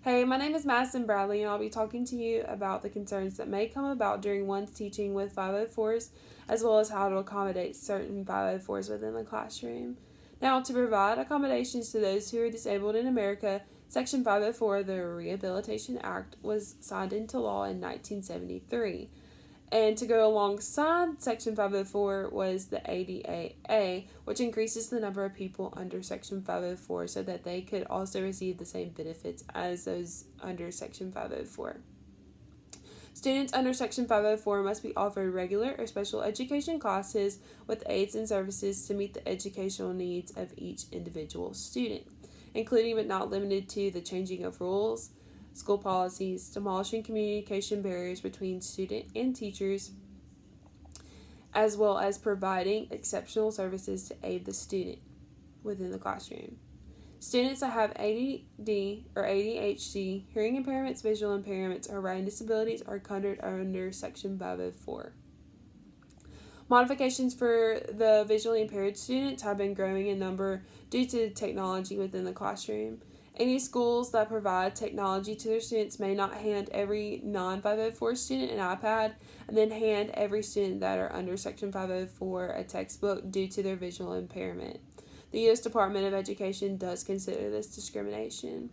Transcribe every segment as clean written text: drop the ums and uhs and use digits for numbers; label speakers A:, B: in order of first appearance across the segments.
A: Hey, my name is Madison Bradley, and I'll be talking to you about the concerns that may come about during one's teaching with 504s, as well as how to accommodate certain 504s within the classroom. Now, to provide accommodations to those who are disabled in America, Section 504 of the Rehabilitation Act was signed into law in 1973. And to go alongside Section 504 was the ADAA, which increases the number of people under Section 504 so that they could also receive the same benefits as those under Section 504. Students under Section 504 must be offered regular or special education classes with aids and services to meet the educational needs of each individual student, including but not limited to the changing of rules, school policies, demolishing communication barriers between student and teachers, as well as providing exceptional services to aid the student within the classroom. Students that have ADD or ADHD, hearing impairments, visual impairments, or writing disabilities are covered under Section 504. Modifications for the visually impaired students have been growing in number due to technology within the classroom. Any schools that provide technology to their students may not hand every non-504 student an iPad and then hand every student that are under Section 504 a textbook due to their visual impairment. The U.S. Department of Education does consider this discrimination.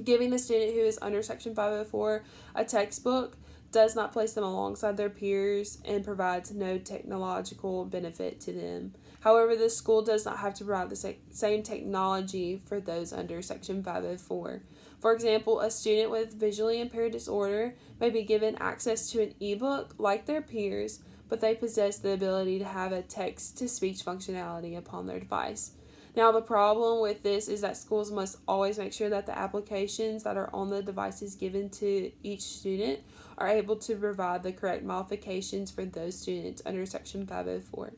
A: Giving the student who is under Section 504 a textbook does not place them alongside their peers and provides no technological benefit to them. However, the school does not have to provide the same technology for those under Section 504. For example, a student with visually impaired disorder may be given access to an ebook like their peers, but they possess the ability to have a text-to-speech functionality upon their device. Now, the problem with this is that schools must always make sure that the applications that are on the devices given to each student are able to provide the correct modifications for those students under Section 504.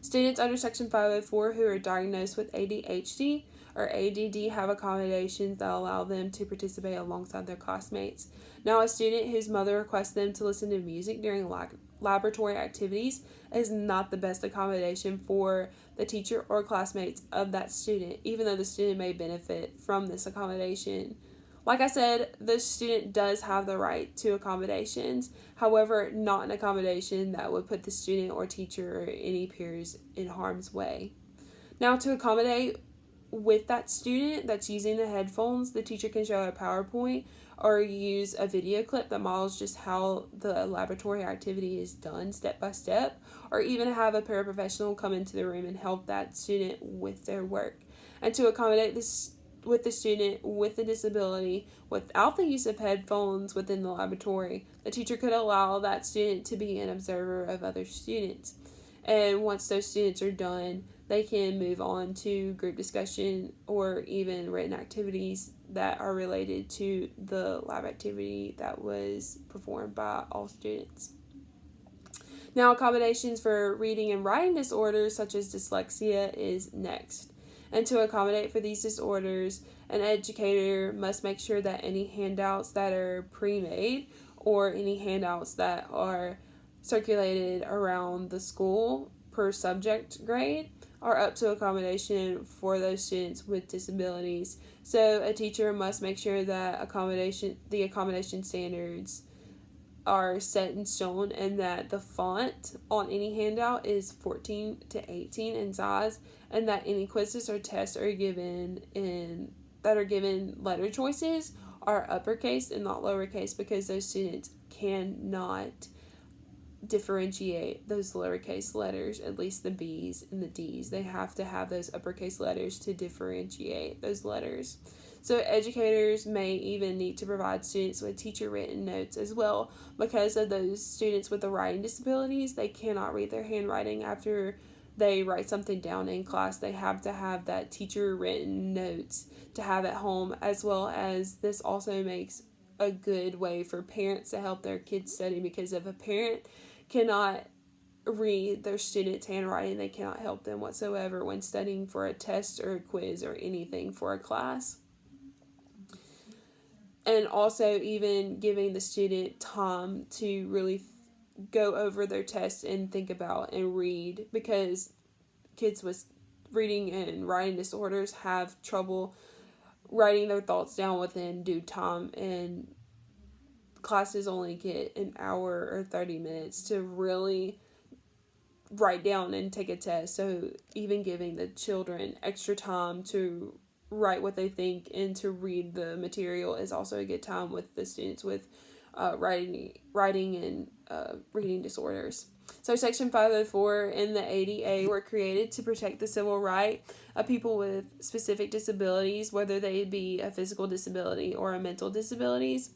A: Students under Section 504 who are diagnosed with ADHD or ADD have accommodations that allow them to participate alongside their classmates. Now, a student whose mother requests them to listen to music during laboratory activities is not the best accommodation for the teacher or classmates of that student, even though the student may benefit from this accommodation. Like I said, the student does have the right to accommodations, however, not an accommodation that would put the student or teacher or any peers in harm's way. Now, to accommodate with that student that's using the headphones, the teacher can show a PowerPoint or use a video clip that models just how the laboratory activity is done step by step, or even have a paraprofessional come into the room and help that student with their work. And to accommodate this with the student with the disability without the use of headphones within the laboratory, the teacher could allow that student to be an observer of other students. And once those students are done, they can move on to group discussion or even written activities that are related to the lab activity that was performed by all students. Now, accommodations for reading and writing disorders such as dyslexia is next. And to accommodate for these disorders, an educator must make sure that any handouts that are pre-made or any handouts that are circulated around the school per subject grade are up to accommodation for those students with disabilities. So a teacher must make sure that the accommodation standards are set in stone and that the font on any handout is 14 to 18 in size, and that any quizzes or tests are given letter choices are uppercase and not lowercase, because those students cannot differentiate those lowercase letters, at least the B's and the D's. They have to have those uppercase letters to differentiate those letters. So educators may even need to provide students with teacher written notes as well, because of those students with the writing disabilities. They cannot read their handwriting after they write something down in class. They have to have that teacher written notes to have at home, as well as this also makes a good way for parents to help their kids study, because if a parent cannot read their students' handwriting, they cannot help them whatsoever when studying for a test or a quiz or anything for a class. And also even giving the student time to really go over their test and think about and read, because kids with reading and writing disorders have trouble writing their thoughts down within due time, and classes only get an hour or 30 minutes to really write down and take a test. So even giving the children extra time to write what they think and to read the material is also a good time with the students with writing and reading disorders. So Section 504 and the ADA were created to protect the civil right of people with specific disabilities, whether they be a physical disability or a mental disabilities.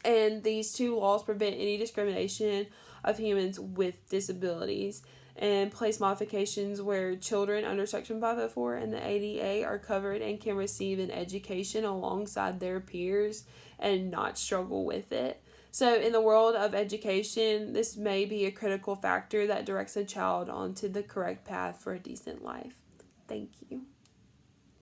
A: And these two laws prevent any discrimination of humans with disabilities and place modifications where children under Section 504 and the ADA are covered and can receive an education alongside their peers and not struggle with it. So in the world of education, this may be a critical factor that directs a child onto the correct path for a decent life. Thank you.